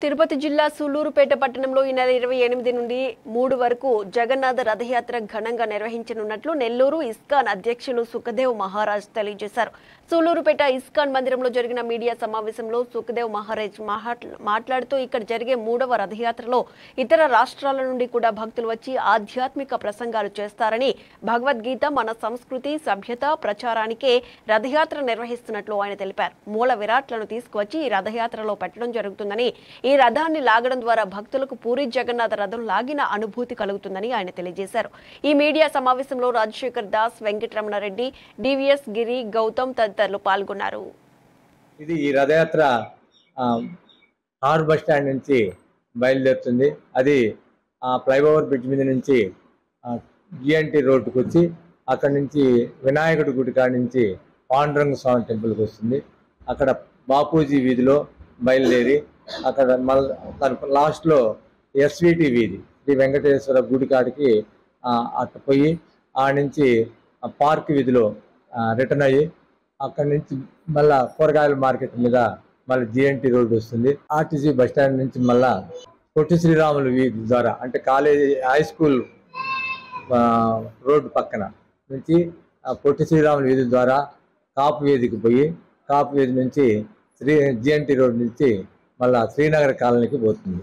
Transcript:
తిరుపతి జిల్లా సూళ్లూరుపేట పట్టణంలో ఈ నెల 28 నుండి 3 వరకు జగన్నాథ రథయాత్ర ఘనంగా నిర్వహించనున్నట్లు నెల్లూరు ఇస్కాన్ అధ్యక్షులు సుఖదేవ్ మహారాజ్ తెలియజేశారు. సూళ్లూరుపేట ఇస్కాన్ మందిరంలో జరిగిన మీడియా సమావేశంలో సుఖదేవ్ మహారాజ్ మాట్లాడుతూ ఇక్కడ జరిగే 3వ రథయాత్రలో ఇతర రాష్ట్రాల నుండి కూడా భక్తులు వచ్చి ఆధ్యాత్మిక ప్రసంగాలు చేస్తారని, భగవద్గీత మన సంస్కృతి సభ్యత ప్రచారానికే రథయాత్ర నిర్వహిస్తున్నట్లు ఆయన తెలిపారు. మూల విరాట్లను తీసుకువచ్చి ఈ రథయాత్రలో పెట్టడం జరుగుతుందని, ఈ రథాన్ని లాగడం ద్వారా భక్తులకు పూరి జగన్నాథ రథం లాగిన అనుభూతి కలుగుతుందని ఆయన తెలియజేశారు. ఈ మీడియా సమావేశంలో రాజశేఖర్ దాస్, వెంకటరమణారెడ్డి, డివిఎస్ గిరి, గౌతమ్ తదితరులు పాల్గొన్నారు. ఇది ఈ రథయాత్ర ఆర్ బస్ స్టాండ్ నుంచి బయలుదేరుతుంది. అది ఫ్లైఓవర్ బ్రిడ్జ్ మీద నుంచి జిఎన్టీ రోడ్డుకు వచ్చి అక్కడ నుంచి వినాయకుడి గుడి కాడ నుంచి పాండురంగ స్వామి టెంపుల్కి వస్తుంది. అక్కడ బాపూజీ వీధిలో బయలుదేరి అక్కడ మళ్ళీ లాస్ట్లో ఎస్విటి వీధి శ్రీ వెంకటేశ్వర గుడి కాడికి అక్కడ పోయి ఆ నుంచి పార్క్ వీధిలో రిటర్న్ అయ్యి అక్కడి నుంచి మళ్ళా కూరగాయల మార్కెట్ మీద మళ్ళీ జిఎన్టీ రోడ్డు వస్తుంది. ఆర్టీసీ బస్ స్టాండ్ నుంచి మళ్ళా పొట్టి శ్రీరాములు వీధి ద్వారా అంటే కాలేజీ హై స్కూల్ రోడ్డు పక్కన నుంచి పొట్టి శ్రీరాములు వీధి ద్వారా కాపు వీధికి పోయి కాపు వీధి నుంచి జిఎన్టీ రోడ్ నుంచి మళ్ళా శ్రీనగర్ కాలనీకి పోతుంది.